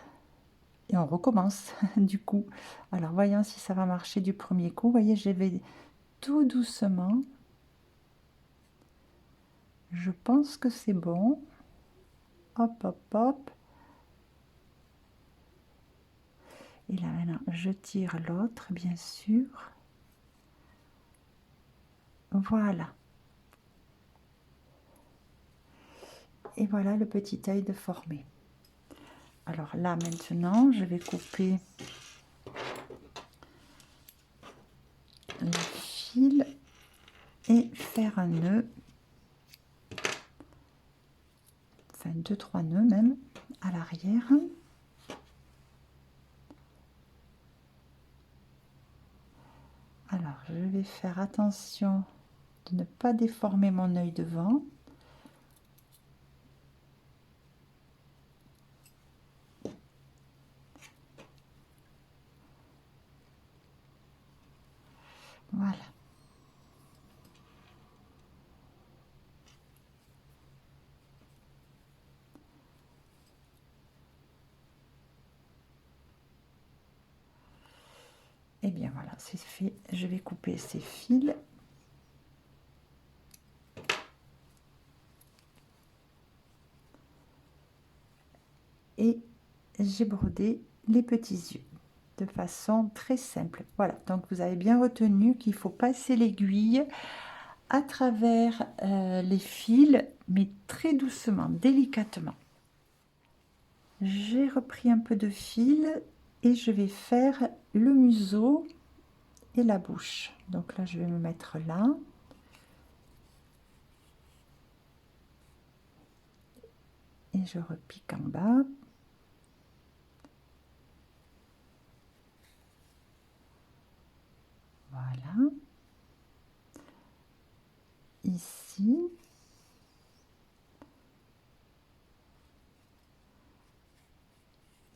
Et on recommence du coup. Alors, voyons si ça va marcher du premier coup. Vous voyez, je vais tout doucement. Je pense que c'est bon. Hop, hop, hop. Et là, maintenant, je tire l'autre, bien sûr. Voilà. Et voilà le petit œil de formé. Alors là, maintenant, je vais couper le fil et faire un nœud. Enfin, 2-3 nœuds même à l'arrière. Alors, je vais faire attention de ne pas déformer mon œil devant. Voilà. Et bien voilà, c'est fait. Je vais couper ces fils. Et j'ai brodé les petits yeux de façon très simple. Voilà, donc vous avez bien retenu qu'il faut passer l'aiguille à travers les fils, mais très doucement, délicatement. J'ai repris un peu de fil et je vais faire le museau et la bouche. Donc là, je vais me mettre là. Et je repique en bas. Voilà. Ici.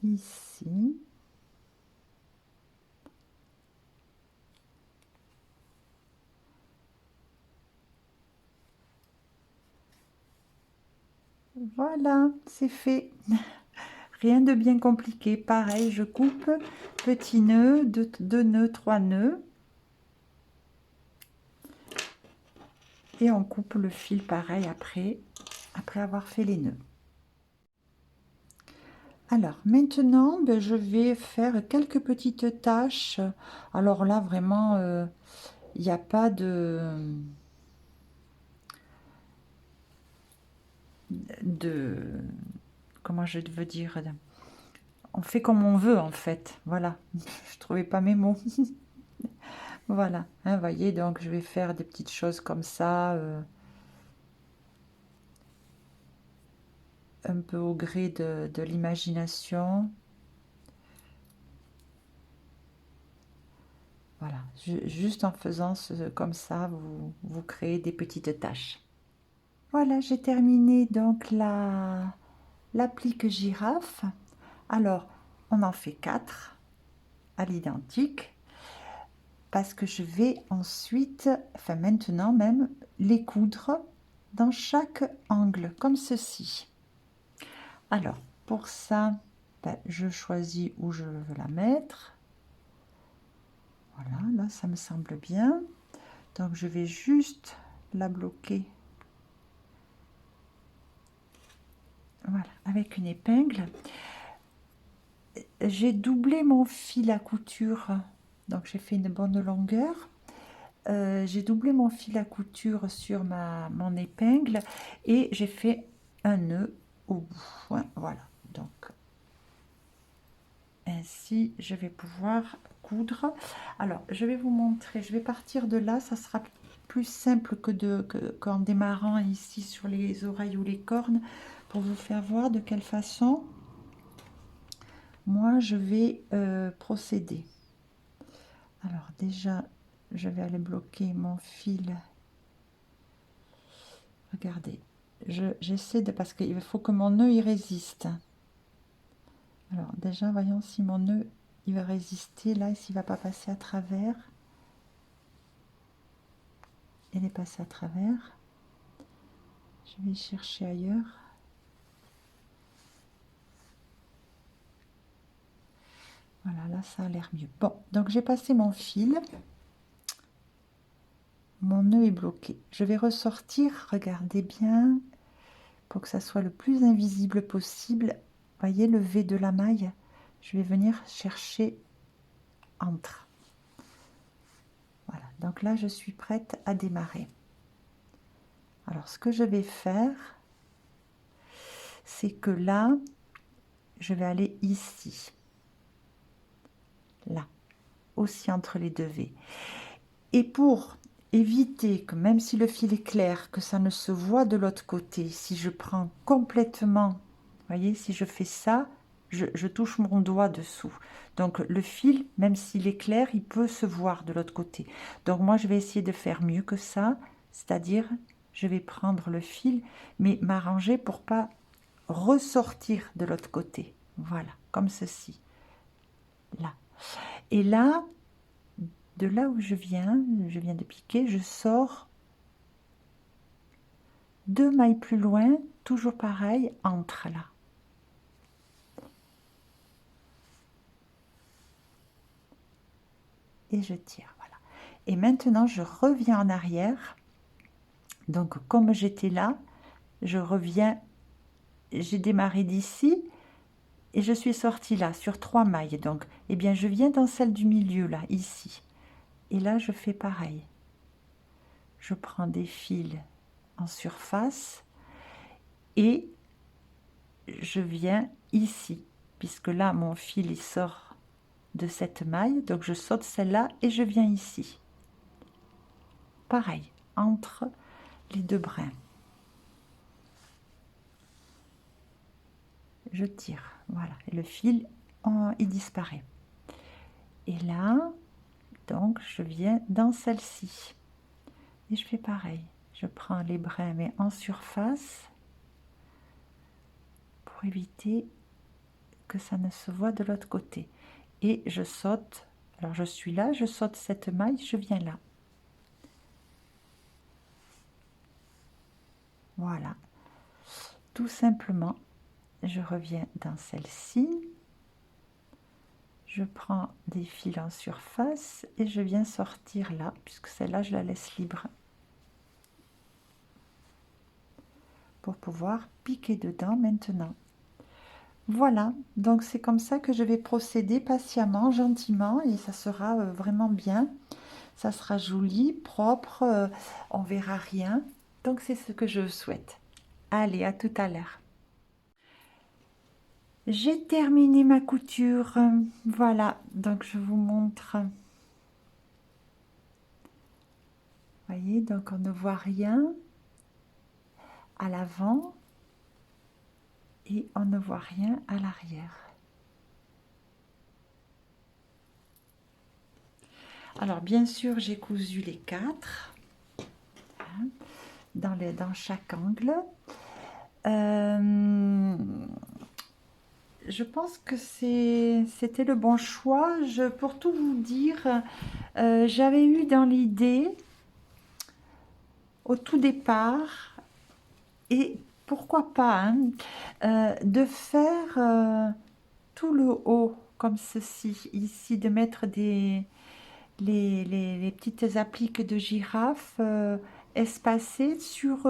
Ici. Voilà, c'est fait. Rien de bien compliqué. Pareil, je coupe, petit nœud, 2 nœuds, 3 nœuds. Et on coupe le fil pareil après avoir fait les nœuds. Alors maintenant, ben, je vais faire quelques petites tâches. Alors là, vraiment, il n'y a pas de... Comment je veux dire? On fait comme on veut, en fait. Voilà, je trouvais pas mes mots. Voilà, hein, voyez, donc je vais faire des petites choses comme ça, un peu au gré de l'imagination. Voilà, juste en faisant comme ça, vous créez des petites tâches. Voilà, j'ai terminé donc l'applique girafe. Alors, on en fait 4 à l'identique parce que je vais ensuite, enfin maintenant même, les coudre dans chaque angle, comme ceci. Alors, pour ça, ben, je choisis où je veux la mettre. Voilà, là, ça me semble bien. Donc, je vais juste la bloquer. Voilà, avec une épingle. J'ai doublé mon fil à couture, donc j'ai fait une bonne longueur. J'ai doublé mon fil à couture sur mon épingle et j'ai fait un nœud au bout. Voilà, donc ainsi je vais pouvoir coudre. Alors je vais vous montrer, je vais partir de là, ça sera plus simple qu'en démarrant ici sur les oreilles ou les cornes, pour vous faire voir de quelle façon moi je vais procéder. Alors déjà, je vais aller bloquer mon fil. Regardez, j'essaie de... parce qu'il faut que mon nœud y résiste. Alors déjà, voyons si mon nœud il va résister là, et s'il ne va pas passer à travers. Il est passé à travers. Je vais chercher ailleurs. Voilà, là ça a l'air mieux. Bon, donc j'ai passé mon fil. Mon nœud est bloqué. Je vais ressortir, regardez bien, pour que ça soit le plus invisible possible. Voyez le V de la maille. Je vais venir chercher entre. Voilà, donc là je suis prête à démarrer. Alors ce que je vais faire, c'est que là, je vais aller ici. Là, aussi entre les deux V. Et pour éviter que, même si le fil est clair, que ça ne se voit de l'autre côté, si je prends complètement, voyez, si je fais ça, je touche mon doigt dessous. Donc le fil, même s'il est clair, il peut se voir de l'autre côté. Donc moi, je vais essayer de faire mieux que ça, c'est-à-dire, je vais prendre le fil, mais m'arranger pour pas ressortir de l'autre côté. Voilà, comme ceci. Là. Et là, de là où je viens de piquer, je sors 2 mailles plus loin, toujours pareil, entre là. Et je tire, voilà. Et maintenant, je reviens en arrière. Donc, comme j'étais là, je reviens, j'ai démarré d'ici et je suis sortie là, sur 3 mailles. Donc, eh bien, je viens dans celle du milieu, là, ici. Et là, je fais pareil. Je prends des fils en surface et je viens ici, puisque là, mon fil, il sort de cette maille. Donc, je saute celle-là et je viens ici. Pareil, entre les 2 brins. Je tire, voilà, et le fil, il disparaît. Et là, donc, je viens dans celle-ci. Et je fais pareil. Je prends les brins, mais en surface, pour éviter que ça ne se voit de l'autre côté. Et je saute. Alors, je suis là, je saute cette maille, je viens là. Voilà. Tout simplement, je reviens dans celle-ci. Je prends des fils en surface et je viens sortir là, puisque celle-là, je la laisse libre. Pour pouvoir piquer dedans maintenant. Voilà, donc c'est comme ça que je vais procéder patiemment, gentiment, et ça sera vraiment bien. Ça sera joli, propre, on verra rien. Donc c'est ce que je souhaite. Allez, à tout à l'heure. J'ai terminé ma couture. Voilà, donc je vous montre. Voyez, donc on ne voit rien à l'avant et on ne voit rien à l'arrière. Alors bien sûr, j'ai cousu les 4 hein, dans chaque angle. Je pense que c'était le bon choix. Pour tout vous dire, j'avais eu dans l'idée au tout départ, et pourquoi pas, hein, de faire tout le haut comme ceci, ici, de mettre les petites appliques de girafe espacées sur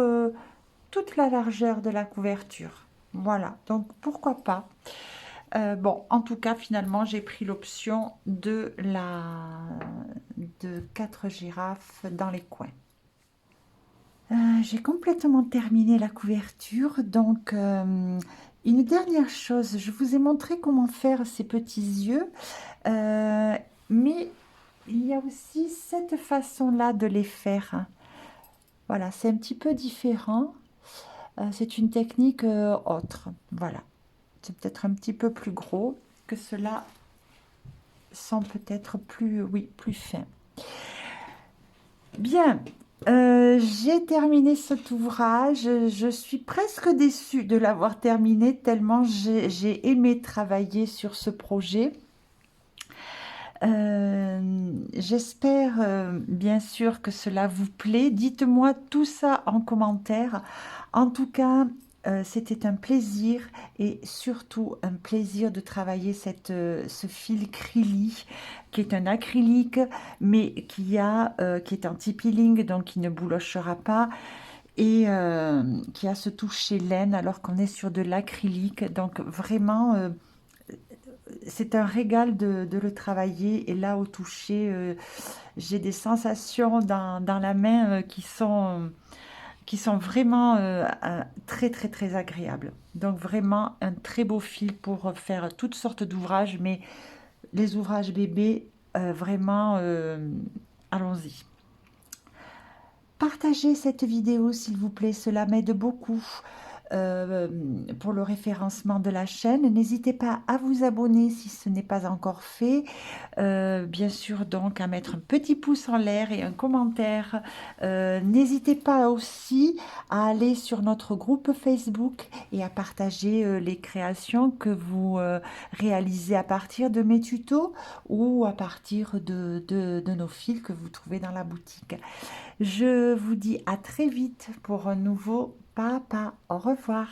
toute la largeur de la couverture. Voilà, donc pourquoi pas. Bon, en tout cas, finalement, j'ai pris l'option de 4 girafes dans les coins. J'ai complètement terminé la couverture, donc une dernière chose, je vous ai montré comment faire ces petits yeux, mais il y a aussi cette façon-là de les faire. Voilà, c'est un petit peu différent. C'est une technique autre. Voilà, c'est peut-être un petit peu plus gros que ceux-là sont peut-être plus, oui, plus fins. Bien, j'ai terminé cet ouvrage. Je suis presque déçue de l'avoir terminé tellement j'ai aimé travailler sur ce projet. J'espère bien sûr que cela vous plaît. Dites-moi tout ça en commentaire. En tout cas, c'était un plaisir et surtout un plaisir de travailler ce fil Crilly qui est un acrylique mais qui est anti-peeling donc qui ne boulochera pas et qui a ce toucher laine alors qu'on est sur de l'acrylique. Donc vraiment c'est un régal de le travailler et là au toucher j'ai des sensations dans la main qui sont vraiment très très très agréables. Donc vraiment un très beau fil pour faire toutes sortes d'ouvrages, mais les ouvrages bébés, vraiment, allons-y. Partagez cette vidéo s'il vous plaît, cela m'aide beaucoup euh, pour le référencement de la chaîne. N'hésitez pas à vous abonner si ce n'est pas encore fait. Bien sûr donc à mettre un petit pouce en l'air et un commentaire. N'hésitez pas aussi à aller sur notre groupe Facebook et à partager les créations que vous réalisez à partir de mes tutos ou à partir de nos fils que vous trouvez dans la boutique. Je vous dis à très vite pour un nouveau Papa. Au revoir.